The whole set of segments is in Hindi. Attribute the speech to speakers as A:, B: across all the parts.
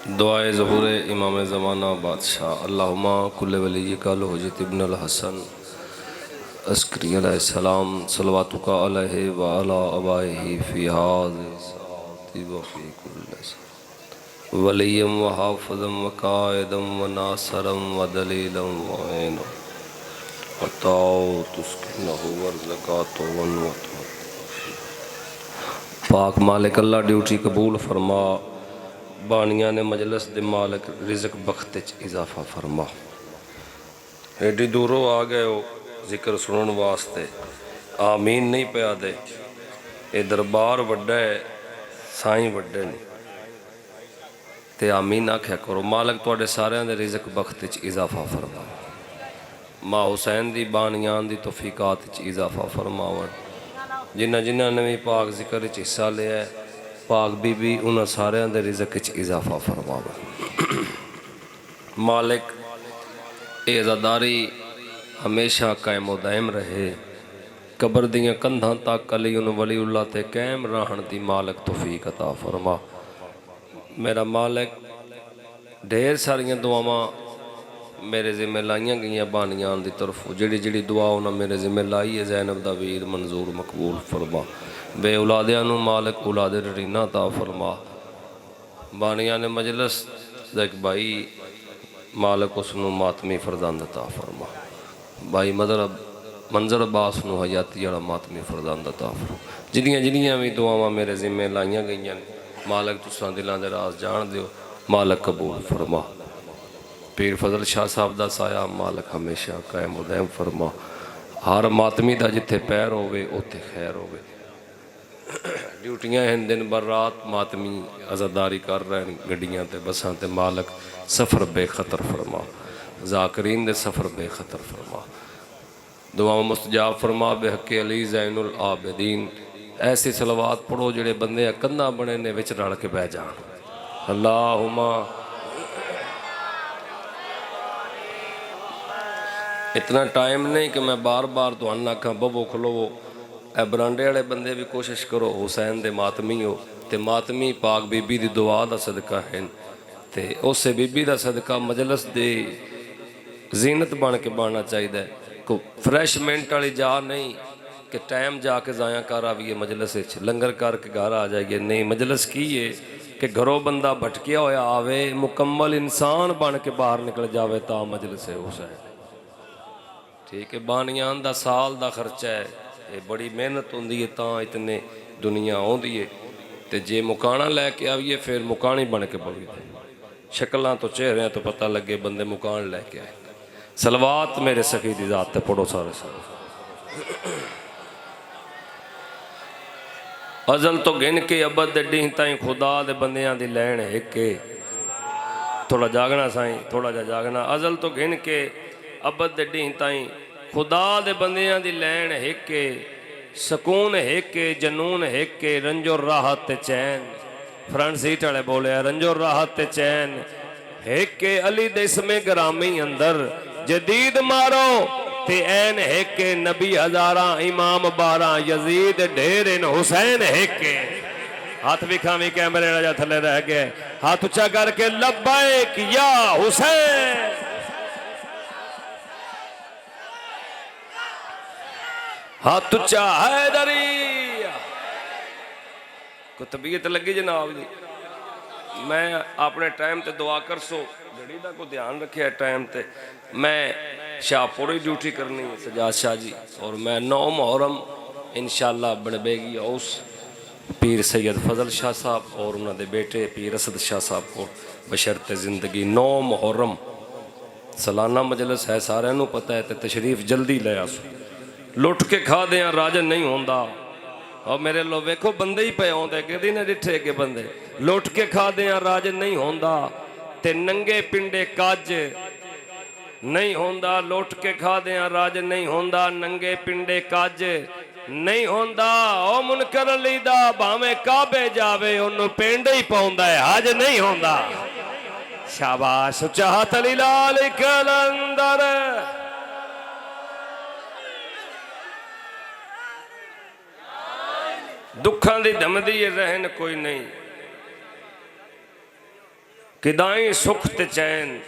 A: दुआए ज़हूर इमाम ज़माना बादशाह अल्लाहुम्मा कुल्ले वलिय्यिका हुज्जत इब्न अल हसन अस्करी अलैहिस्सलाम सलवातुका अलैहि व अला आबाइहि फ़ी हाज़िहि साअति व फ़ी कुल्लि साअत वलिय्यम व हाफ़िज़म व काइदम व नासरम व दलीलम व ऐनम अताउ तुस्किनहु वर्ज़क़ातु वन व पाक मालिक अल्लाह ड्यूटी कबूल फरमा। बानिया ने मजलस दे मालिक रिज़क बख्त इजाफा फरमा। एडी दूरों आ गए हो जिक्र सुनने वास्ते, आमीन नहीं पिया दे। ये दरबार वड्डा है, साईं वड्डे ने, ते आमीन आख्या करो। मालिक तुहाडे सारियां दे रिज़क बख्त इजाफा फरमा। मां हुसैन दी बानियान दी तौफीकात इजाफा फरमावण। जिन्हां जिन्हां ने भी पाक जिक्र हिस्सा लिया है, पाक बीबी उन्हां सारियां दे रिज़क इजाफा फरमावण। मालिक ये अज़ादारी हमेशा कायम दायम रहे। कबर दियां कंधां तक अलीउन वलीउल्लाह ते कायम रहन दी मालिक तौफीक अता फरमा। मेरा मालिक ढेर सारियां दुआवां मेरे जिम्मे लाइयां गई बानियान की तरफ। जिहड़ी जिहड़ी दुआ उन्हें मेरे जिम्मे लाई है, ज़ैनब दा वीर मंजूर मकबूल फरमा। बे औलादियां नूं मालिक औलादे ररीना अता फरमा। बानिया ने मजलस एक भाई मालिक उसनूं मातमी फरजंद अता फरमा। भाई मंजर अब्बास नूं हयाती वाला मातमी फरजंद अता फरमा। जिन्नियां जिन्नियां भी दुआवां मेरे जिम्मे लाइयां गई मालिक तुसां दिलां दे राज जान दिओ, मालिक कबूल फरमा। पीर फजल शाह साहब का साया मालिक हमेशा कायम दायम फरमा। हर मातमी का जिथे पैर होवे उत्थे खैर होवे। ड्यूटियां हैं दिन बर रात, मातमी आज़ादारी कर रहे हैं गड्डियां ते बसां ते। मालिक सफ़र बेखतर फरमा, ज़ाकरीन दे सफ़र बेखतर फरमा। दुआ मुस्तजाब फरमा बेहक़े अली ज़ैनुल आबिदीन। ऐसी सलवात पढ़ो जिहड़े बंदे कंधा बने ने विच रल के बह जान। अल्लाहुम्मा इतना टाइम नहीं कि मैं बार बार तो आखा बवो खलोवो। ए बरांडे वाले बंदे भी कोशिश करो, हुसैन दे मातमी हो ते मातमी पाक बीबी दी दुआ दा सदका है ते उस बीबी दा सदका मजलस दे जीनत बन के बनना चाहिए। को फ्रैशमेंट वाली जा नहीं कि टाइम जाके ज़ाया कर आवीए मजलस लंगर करके घर आ जाइए। नहीं, मजलस की है कि घरों बंदा भटकिया होया आवे, मुकम्मल इंसान बन के बाहर निकल जावे ता मजलस है हुसैन। ठीक है, बानियान दा साल दा खर्चा है, ये बड़ी मेहनत होंदी है तां इतने दुनिया आउंदी है। ते जे मुकाना लैके आइए फिर मुकानी बन के पवी। शक्लों तो चेहरिया तो पता लगे बंदे मुकान लैके आए। सलवात मेरे सखी दी जात ते पढ़ो सारे सारे। अजल तो गिन के अबद दे डी ताई खुदा दे बंदियां दी लैन हिके। थोड़ा जागना साईं, थोड़ा जा जागना। अजल तो गिन के अबद दे डी ताई खुदा दे बंदियां दी लैन हिके। सकून हिके, जनून हिके, रंजो राहत ते चैन। फ्रंट सीट वाले बोले रंजो राहत ते चैन हिके। अली दे इसमें ग्रामी अंदर जदीद मारो ते ऐन हिके। नबी हजारा इमाम 12 यजीद ढेर इन हुसैन हिके। हाथ विखावी कैमरे राजा थले रह गए। हाथ उच्चा करके लब्बैक या हुसैन। हाथ उच्चा हैदरी। को तबीयत लगी जनाब जी? मैं अपने टाइम ते दुआ कर सो जड़ी का को ध्यान रखे टाइम ते। मैं शाहपुर ही ड्यूटी करनी है सजाद शाह जी, और मैं 9 मुहर्रम इंशाअल्लाह बनबेगी उस पीर सैयद फजल शाह साहब और उन्होंने बेटे पीर असद शाह साहब को बशरते ज़िंदगी 9 मुहर्रम सालाना मजलस है, सारे पता है। तो तशरीफ जल्दी ले आसो। लुट के खा दें राजन नहीं होंदा। और मेरे लो वेखो बंदे ही पे आते कदी ना डिठे के बंदे। लुट के खा दें राजन नहीं होंदा ते नंगे पिंडे काज नहीं होंदा। लुट के खा दें राजन नहीं होंदा, नंगे पिंडे काज नहीं होंदा। ओ मुनकर अली दा भावें काबे जावे उन्होंने पिंड ही पाउंदा है, हज नहीं होंदा। शाबाश, उच्चा हाथ अली लाल कलंदर। दुखा दी धमदी रहन कोई नहीं। किदाई सुख ते चैन,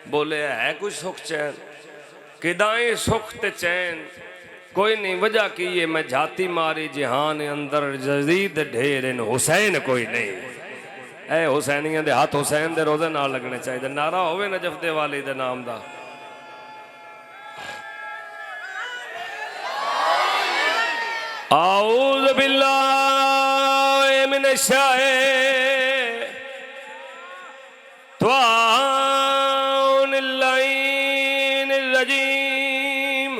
A: बोले है कुछ सुख चैन, किदाई सुख ते चैन कोई नहीं, वजह की ये मैं जाती मारी जहान अंदर जदीद ढेर इन हुसैन कोई नहीं। ए हुसैनियां दे हाथ हुसैन दे रोज़े नाल लगने चाहिए, नारा होवे नजफ दे वाली दे नाम दा। आऊज़ बिल्लाहि मिनश शैतानिर रजीम,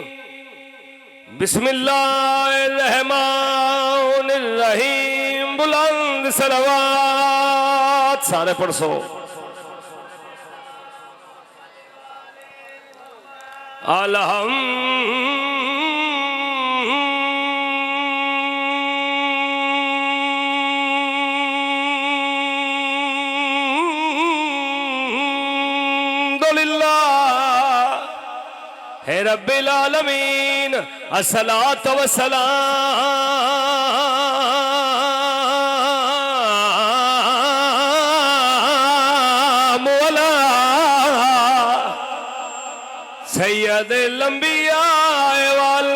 A: बिस्मिल्लाहिर्रहमानिर्रहीम। बुलंद सलवात सारे पढ़ सो। अल्हम्दुलिल्लाह रब्बिल आलमीन, अस्सलातु वस्सलामु अला सय्यदिल अंबिया वल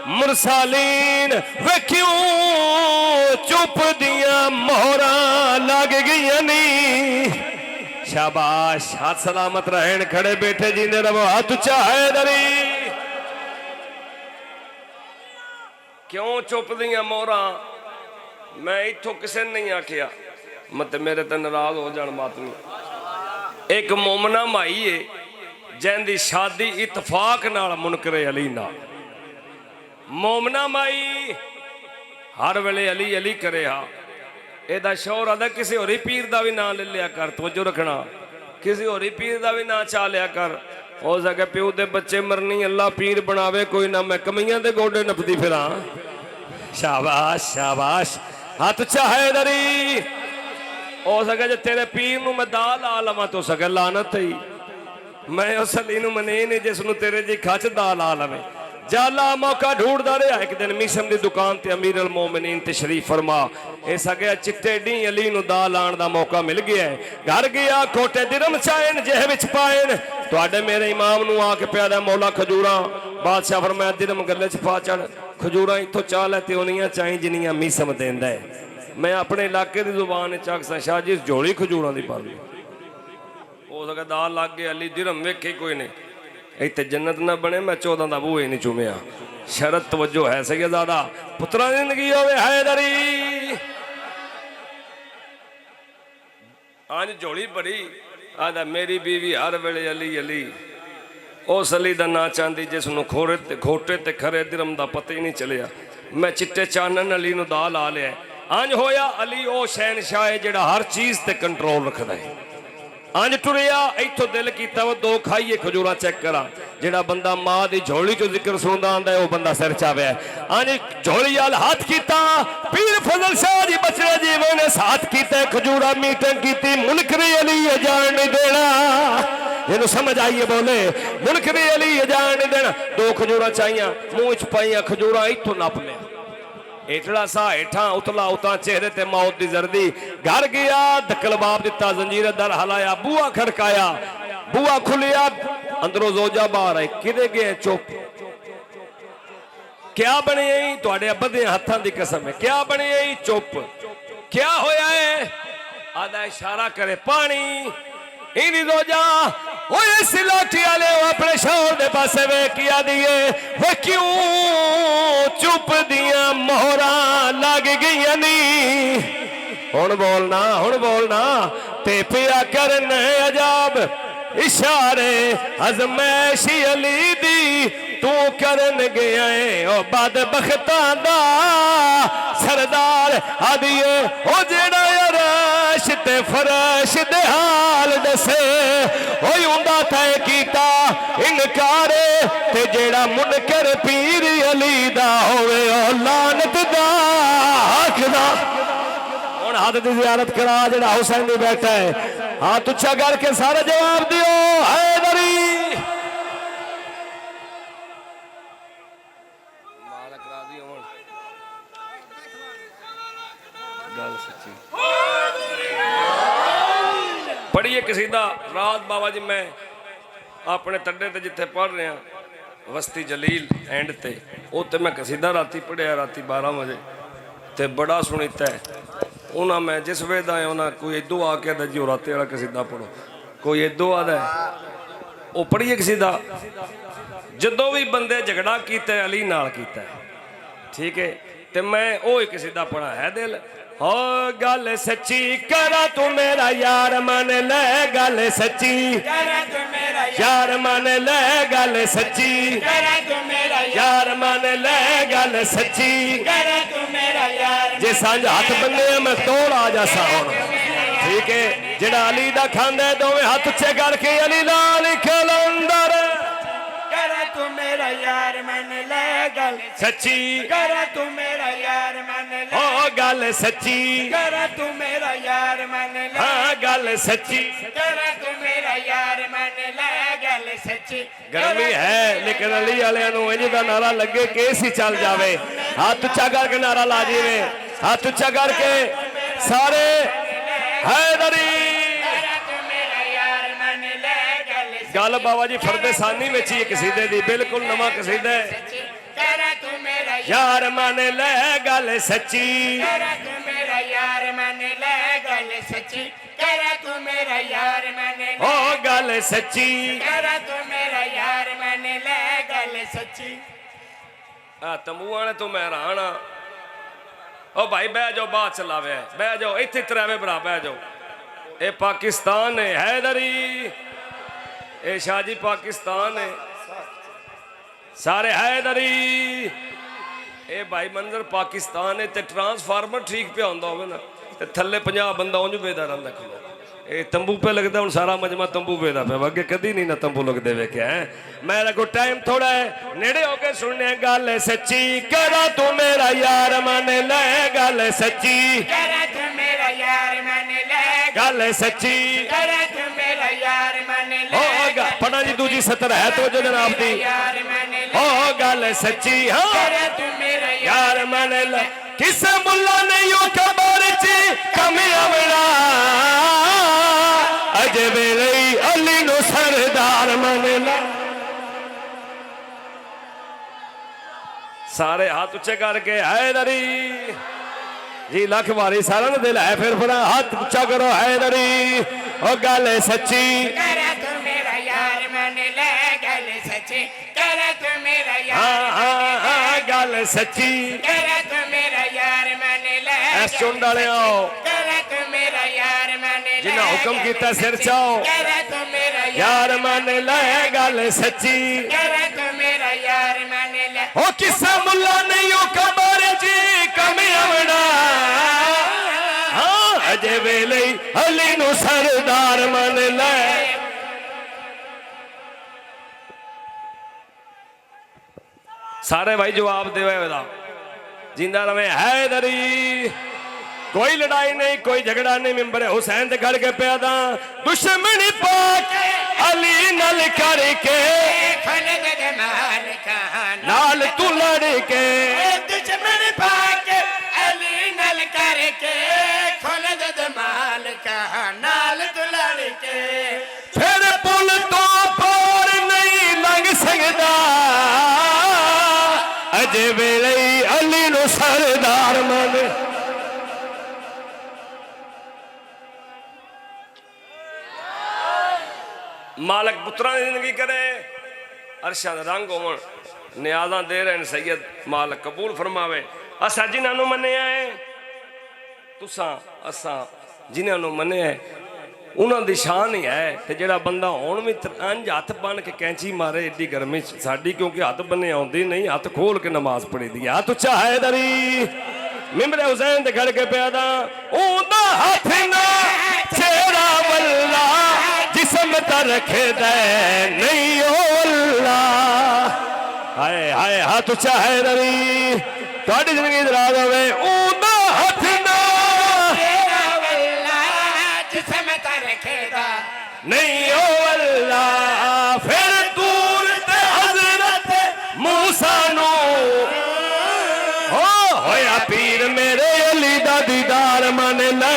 A: मुरसलीन। वे क्यों चुप दियां मोहरां लग गईयां नी। शाबाश, हाथ सलामत रहन, खड़े बैठे जी ने रवो हाथ उच्चा है दरी। क्यों चुप दियां मोहरा, मैं इथों किसी ने नहीं आखिया, मत मेरे ते नाराज हो जान मातमी। एक मोमना माई है जिंदी शादी इतफाक नाल मुनकरे अली नाल। मोमना माई हर वेले अली अली करे हा। एदा शौहर आदा किसी होरी पीर दा भी नाम ले लिया कर, तवज्जो रखना, किसी होरी पीर दा भी नाम चा लिया कर। हो सके प्यो दे बच्चे मरनी अल्लाह पीर बनावे, कोई ना मैं कमैयां दे गोडे नपदी फिरा। शाबाश शाबाश, हाथ उच्चा है दरी। हो सके जे तेरे पीर नूं मैं दा ला लवां तो सके लानत ही। मैं उस अली नूं मने नहीं जिसनूं तेरे जी खच दा ला लवे। जाला मौका ढूंढदा रहा। एक दिन मिसम की दुकान ते अमीर अल मोमिनीन तशरीफ फरमा। इस अगे चिट्टे डी अली नूं दा लाण दा मौका मिल गया है। घर गया, खोटे दिरम चायन जेह विच पायन, तुहाडे मेरे इमाम नूं आके प्यादा मौला खजूरा। बादशाह फरमाया दिरम गले च पा चढ़, खजूरा इत्थों चाह लै ते उनियां चाही जिन्नियां मिसम देंदा है। मैं अपने इलाके की जुबान च आखसां शाह जी झोली खजूरां दी पा ली। हो सके दाल लग गए, अली दिरम वेखे कोई नहीं, इतने जन्नत ना बने, मैं 14 का बूहे नहीं चुमिया। शरत तवज्जो है सैयदादा, पुत्रा जिंदगी होवे हैदरी। आज झोली भरी आदा मेरी बीवी हर वेले अली अली। उस अली का ना चाहती जिसनों खोटे ते खरे दिरम का पता ही नहीं चलिया। मैं चिट्टे चानन अली नूं दा ला लिया। अंज होया अली ओ शहनशाह है जिहड़ा हर चीज़ ते कंट्रोल रखदा है। अंज टुरिया इथों दिल किया वो दो खाइए खजूरा चेक करा। जेड़ा बंदा माँ की झोली चो जिक्र सुनता आंदा है वो बंदा सिर चावे। अंज झोली वाल हाथ किया, पीर फजल शाह जी बचड़े जी ने साथ किया, खजूरा मीटिंग की। मुनकरी अली जान नहीं देना, जिन्हों समझ आइए बोले मुनकरी अली जान नहीं देना। दो खजूरा चाहिए, मुंह च पाइया खजूरा, इथों नप लिया। हेठड़ा सा हेठा उतला उता, चेहरे ते मौत दी जर्दी। घर गया, धक्कल बाप दिता, जंजीर दर हलाया, बुआ खड़काया, बुआ खुलिया, अंदरों जोजा बाहर आए। किदे गए? चुप। क्या बने आई? तुहाडे अब्बा दे हत्थां दी कसम है। क्या बने आई? चुप। क्या होया है? आधा इशारा करे पानी। इनी जोजा ओए सिलाटी वाले अपने शौहर दे पासे वे किया दिए। वे क्यों चुप दियां मोहरा लग गईयां नी। हुण बोलना ते पिया करने अजाब इशारे अजमैशी अली दी तू करन गया है। ओ बदबख्तां दा सरदार आदिए ओ जेड़ा अरश ते फरश दे हाल दसे ओई उंदा तय कीता इनकार ते जेड़ा मुनकर पीर अली दा होवे ओ लानत दा हकदा। हुण हाथ दी ज़ियारत करा जेड़ा हुसैन दी बैठा है। हाथ उच्चा करके सारे जवाब दियो हैदरी। मालक राजी होण गल सच्ची। पढ़िए पढ़िए कसीदा रात बाबा जी मैं अपने तड्डे ते जिथे पढ़ रहा वस्ती जलील एंड ते उत्ते मैं कसीदा राती पढ़िया राती 12 बजे ते बड़ा सुनीता है उन्हें मैं जिस वे दा उन्हें कोई इदों आके जी राते वाला कसीदा पढ़ो कोई इदों आदा वो पढ़िए कसीदा जदों भी बंदे झगड़ा किया अली नाल किया ठीक है ते मैं वो ही कसीदा पढ़ा है दिल हो गल सच्ची करा तू मेरा यार मन ले गल सच्ची यार मन ले गल सच्ची यार मन ले गल सच्ची जे सांझ हाथ बंदे मैं तोड़ आ जा साउन ठीक है जेड़ा अली दा खांदा दोवें हाथ उच्चे करके अली दा लिखे लंदर तू मेरा यार मन ले गल सच्ची कर तू मेरा यार मन ले ओ गल सच्ची कर तू मेरा यार मन ले हाँ गल सच्ची कर तू मेरा यार मन ले गल सच्ची गर्मी है लेकिन अली वाले इंज दा नारा लगे केस ही चल जावे हाथ उच्चा करके नारा ला जीवे हाथ उच्चा करके सारे हैदरी गल बाबा जी फरदेसानी में ही कसीदे दी बिल्कुल नवा कसीदा है यार मन ले गल सच्ची यार मन ले गल सच्ची तू मेरा यार मन ओ गल सच्ची तू मेरा यार मन ले गल सच्ची तंबूआ ने तो मैं हैरान हाँ ओ भाई बह जाओ बात चलावे बह जाओ इत्थे तरावे भरा बह जाओ ये पाकिस्तान है हैदरी ए शाहजी पाकिस्तान है सारे हैदरी ए भाई मंजर पाकिस्तान है ते ट्रांसफार्मर ठीक पे आंदा होवे ना ते थल्ले 50 बंदा उंज बेदा रंदा खलो ए तंबू पे लगदा हुन सारा मजमा तंबू बेदा पे अगे कदी नहीं ना तंबू लगदे वेख्या है मेरा को टाइम थोड़ा है नेड़े होके सुनने गल सच्ची करा तू मेरा यार मन ले गल सच्ची करा तू मेरा यार मन ले गल सच्ची करा तू मेरा यार मन ले पढ़ा जी दूजी सतर है तो जो जनाब दी हो गल सच्ची हाँ यार मन ले किसे मुल्ला नहीं हो खबर ची कमी अवड़ा अजे वेले अली नो सरदार मन ले सारे हाथ उच्चे करके हैदरी जी लख बारी सारा ने दिल है फिर हाथ उच्चा करो हैदरी ओ गल सच्ची गल सच्ची जिन्ना हुक्म किया सिर चाओ यार मन ले गल सच्ची हो किसा मुल्ला नहीं हो खबर जी कमी आवना हाँ अजे वेले अली नु सरदार मन ले सारे भाई जवाब दे जिंदा रवे हैदरी कोई लड़ाई नहीं कोई झगड़ा नहीं मिंबर हुसैन ते खड़ के प्यादा दुश्मनी पाक अली नल करके नाल तू लड़ के दुश्मनी पाक अली नल करके खोल दे माल का नाल तू लड़ के फिर पुल तो पार नहीं लंघ सकदा अजे वेले अली नो सरदार मन मालक पुत्रा की जिंदगी करे अरशा रंग होवन न्याजा दे रहे सैयद मालक कबूल फरमावे असा जिन्होंने मन्निया है तुसा असा जिन्होंने मन्निया है उन्होंने दी शान ही है तो जेड़ा बंदा हुण भी अंज हथ बन के कैंची मारे एडी गर्मी साडी क्योंकि हथ बने आउंदी नहीं हथ खोल के नमाज पढ़ी दी हथ उच्चा हैदरी मिंबरे हुसैन ते खड़ के प्यादा ओदा हथ ना चेहरा वल्ला जिसम तर रखे दे नहीं ओ अल्लाह हाय हाय हाथ उच्चा हैदरी तुहाडी जिंदगी दराज होवे ओदा हथ ना नहीं ओ अल्लाह फिर दूर ते हजरत मूसा नो होया पीर मेरे अली दा दीदार मन ले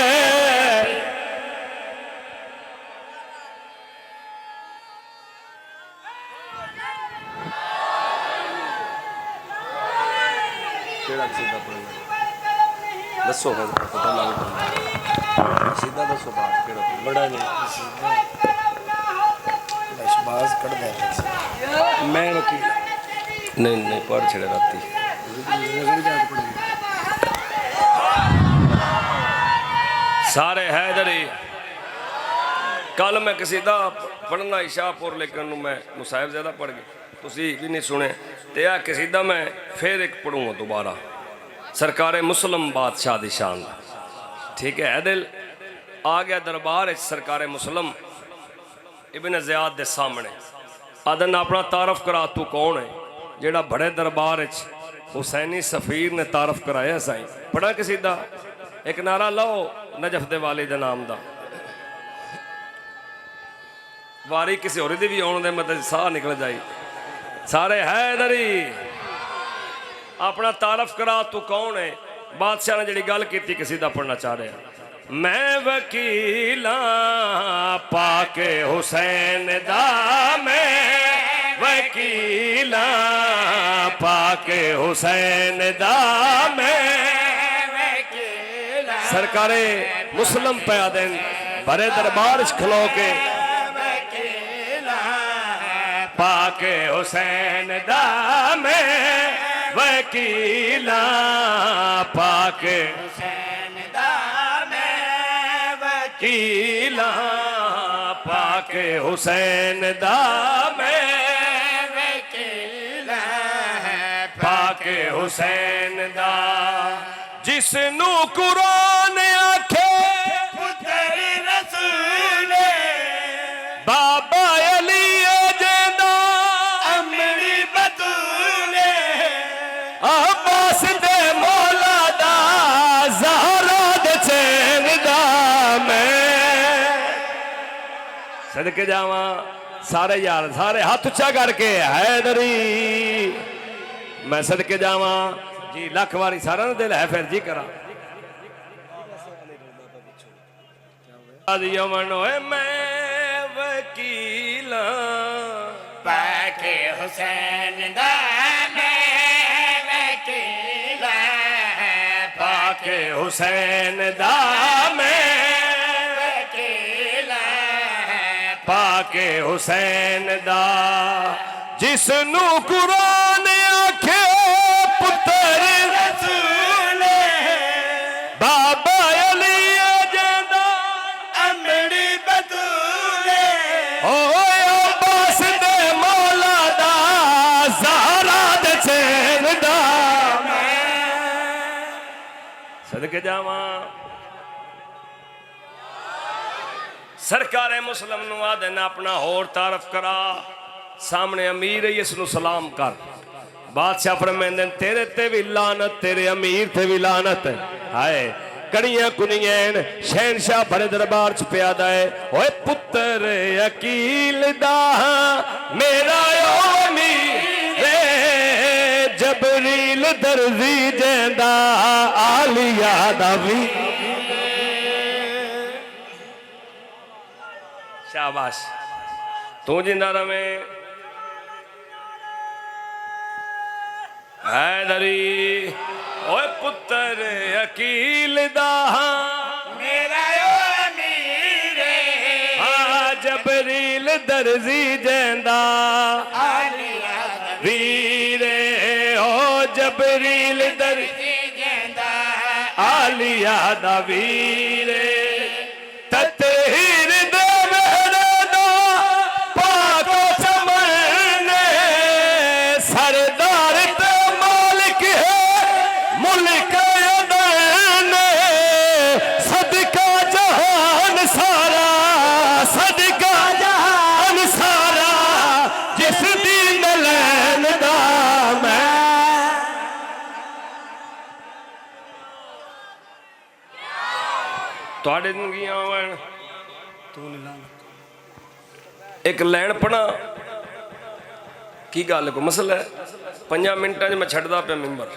A: ਕਿਹੜਾ ਕਸੀਦਾ ਪੜ੍ਹਨਾ ਦੱਸੋ ਫਿਰ ਪਤਾ ਲੱਗ ਜਾਂਦਾ ਕਸੀਦਾ ਦੱਸੋ ਬਾਤ ਕਿਹੜਾ
B: बड़ा नहीं बाज कट दे मैं वकील
A: नहीं नहीं पढ़ छड़े राती सारे हैदरी कल मैं कसीदा पढ़ना शाहपुर लेकिन मैं मुसाहिब ज़्यादा पढ़ गए तुसी भी नहीं सुने तो यह कसीदा मैं फिर एक पढ़ूँगा दोबारा सरकार मुस्लिम बादशाह दी शान ठीक है दिल आ गया दरबार सरकार मुस्लिम इब्न ज़ियाद दे सामने आदन अपना तारफ करा तू कौन है जेड़ा बड़े दरबार हुसैनी सफ़ीर ने तारफ कराया साईं पढ़ा कसीदा एक नारा लो नजफ दे वाली दे नाम दा वारी किसी होर दी भी आने दे मतलब साह निकल जाए सारे हैदरी अपना तारफ करा तू कौन है बादशाह ने जी गल की कसीदा पढ़ना चाह रहा मैं वकीला पाके हुसैन दा मैं वकीला पाके हुसैन दा मैं सरकारे मुस्लिम पया दिन बड़े दरबार खलो के पाके हुसैन दा मैं वकीला पाके हुसैन दा मैं वकीला पाके हुसैन दा मैं वकीला पाके हुसैन दा जिसनू कुरान आखे पुत्र रसूल बाबा अली जेदा अमरी बतूल अब्बास दे मौला दा ज़हरा दे चैन दा मैं सदके जावा सारे यार सारे हाथ उच्चा करके हैदरी मैं सदके जावा जी लख वारी सारा दिल है फिर जी करा मैं वकील पाके हुसैन दा मैं वकील पाके हुसैन दा मैं वकील पाके हुसैन दा जिसनू कुरान आखे पुत्र रसूल बाबा अली जेदा अमरी बतूल ओ अब्बास दे मौला दा ज़हरा दे चैन दा सदके जावा सरकार मुस्लिम नु आदन अपना होर तारफ करा सामने अमीर है इसनु सलाम कर बादशाह फरमांदे तेरे ते भी लानत तेरे अमीर ते भी लानत हाय कड़ियां कुनियन शहनशाह बड़े दरबार च प्यादा है ओए पुत्र अकील दा मेरा ओ अमीर जबरील दर्जी जेंदा आलिया दा भी शाबाश तू जिंदा रवे हैदरी ओए पुत्र अकील दा मेरा अमीर जबरील दर्जी जेंदा वीरे ओ जबरील दर्जी जेंदा आलिया दा वीरे ततहीर दे मेरे दा पाको चमने सरदार एक लैन पढ़ा की गल को मसला है 5 मिनटा मैं छड़दा पे मिंबर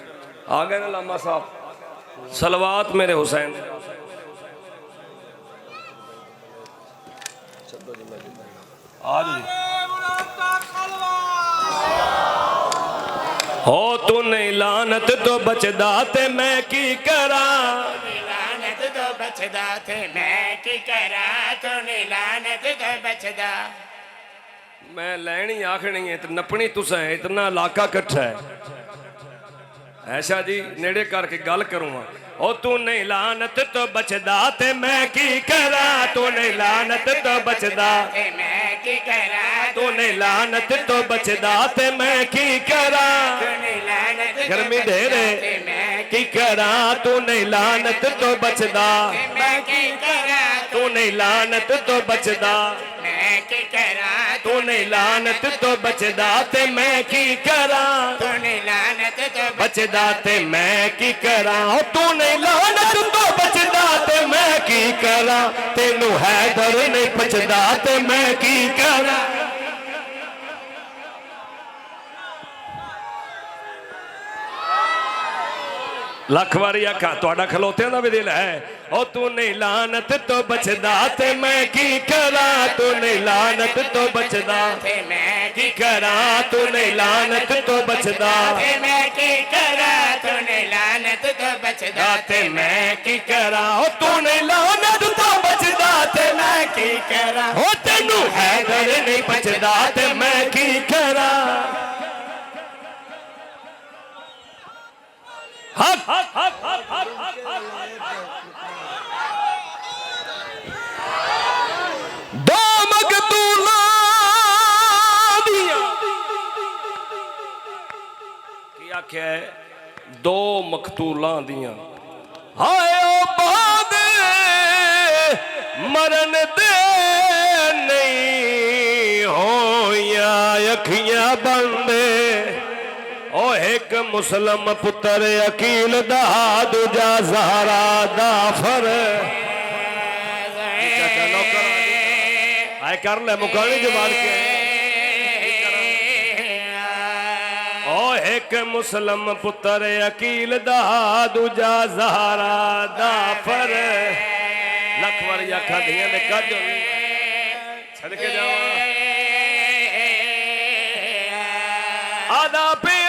A: आ गए ना लामा साहब सलवात मेरे हुसैन हो तू नहीं लानत तो बचदा ते मैं की करा
C: लानत तो बचदा थे मैं की करा तो नहीं लानत तो बचदा
A: मैं लैनी आखनी है तो नपनी तुसा है इतना इलाका कट्ठा है ऐसा जी नेड़े करके गल करूँगा ओ तू नहीं लानत तो बचदा ते मैं की करा तू नहीं लानत तो बचदा
C: थे मैं की करा
A: तू नहीं लानत तो बचदा ते मैं की करा
C: तो नहीं लानत तो
A: गर्मी दे रे
C: थे मैं
A: की करा तू नहीं लानत तो बचदा
C: मैं की करा
A: तू नहीं लानत तो बचदा
C: मैं की करा
A: तू नहीं लानत तो बचदा ते मैं की करा
C: तो नहीं लानत तो
A: बचदा ते मैं की करा ओ तू नहीं लानत तो बचदा ते मैं की करा तेनू हैदर नहीं बचदा ते मैं की करा लख वारी आखा तुहाडा खलोतियां दा भी दिल है ओ तू नहीं लानत तो बचदा ते मैं की करा तू नहीं लानत तो बचदा
C: थे मैं
A: की करा तू नहीं लानत तो बचदा
C: थे मैं की करा तो नहीं लानत तो बचदा
A: ते मैं की करा ओ तू नहीं लानत तो बचदा ते मैं की
C: करा
A: ओ तेनू हैदर नहीं बचदा ते मैं की करा हक हक हक हक हक हक दो मकतूला दियां की आख्या है दो मकतूलां दियां हाय ओ बाद मरन दे नहीं होया अखियां बंदे ओ एक मुसलम पुत्र अकील दा दूजा ज़हरा दा फर आए कर ले मुकानी जवान के ओ एक मुसलम पुत्र अकील दा दूजा ज़हरा दा फर लख वारी आखा दियां ने कज छड़ के जावा आदा पे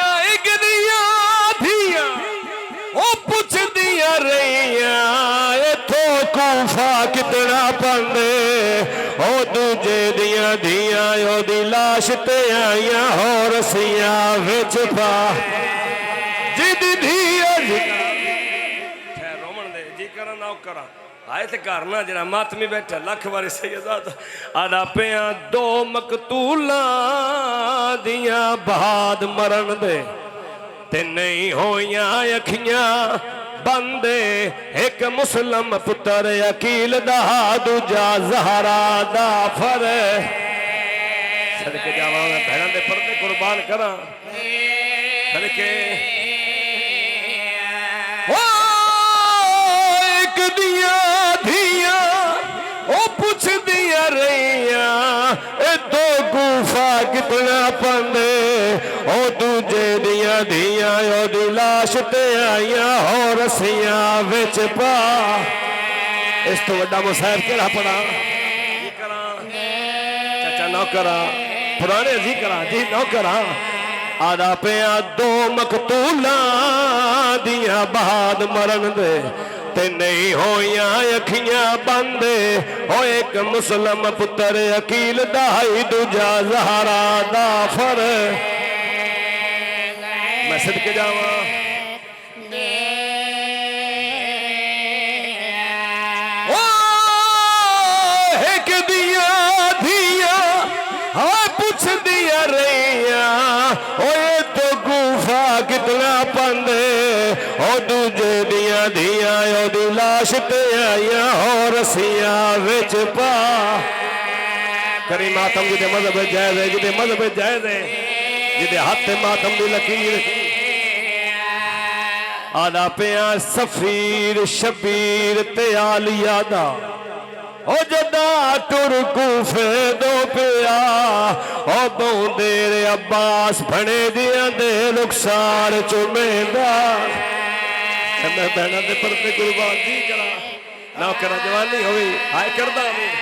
A: कूफा कितना पंदे ओ दूजे दिया दिया ओदी लाश ते आईया हो रसिया विच पा जिदी धिया रोमन दे जी करा ना करा आए ते घर ना जरा मातमी बैठा लख वारी सैयदात आदा पिया दो मकतूला दिया बाद मरण दे ते नहीं होइया अखियां बंदे एक मुसलम पुत्र अकील दा दूजा ज़हरा दा फर सदके जावा मैं भैणां दे पर्दे कुर्बान करा सदके ओ एक दिया धिया ओ पुछ दिया रहिया ए दो गुफा कितना पंदे ओ दूजे दिया धिया ओदी लाश ते आईया हो रसियां विच पा इस तो वड्डा मुसाहिब केड़ा पड़ा जी करा चाचा नौकरा पुराने जी करा जी नौकरा आदा पिया दो मकतूला दिया बाद मरण दे ते नहीं होया अखियां बंद हो एक मुसलम पुत्र अकील दाई दूजा ज़हरा दा फर मैं सदके जावा ओ एक दिया धिया हाँ पुछ दिया रैया ओ तो गुफा कितना पंदे ओ दूजे दिया धिया ओदी लाश ते आईया हो रसिया विच पा करी मातम जिदे मजहब जायज़ है जिदे मजहब जायज़ है जिदे हाथ मातम दी लकीर आदा पिया सफीर शबीर ते आलिया दा ओ जदा टुर कूफे दो पिया ओ बौंदेर अब्बास भणे दिया दे रुखसार चुमेंदा मैं बहना दे पर्दे कुर्बान जी करा ना करा जवानी होई हाय करदा मैं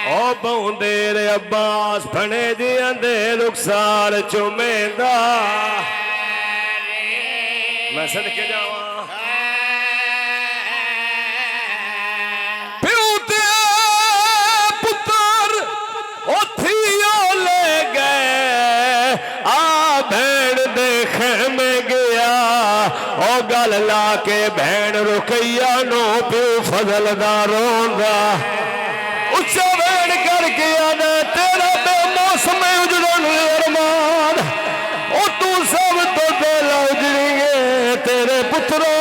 A: ओ बहुंदेर अब्बास फने दी अंदे रुखसार चुमेंदा मैं सदके जावा प्यो ते पुत्र ओथियो ले गए आ भैन दे खेमे गया ओ गल ला के भैन रुकैया नो प्यो फजलदार रोंदा उच्चा भैन कर गया ने तेरा बेमौसम उजड़न अरमान ओ तू सब तो दिल उजड़ेंगे तेरे पुत्रों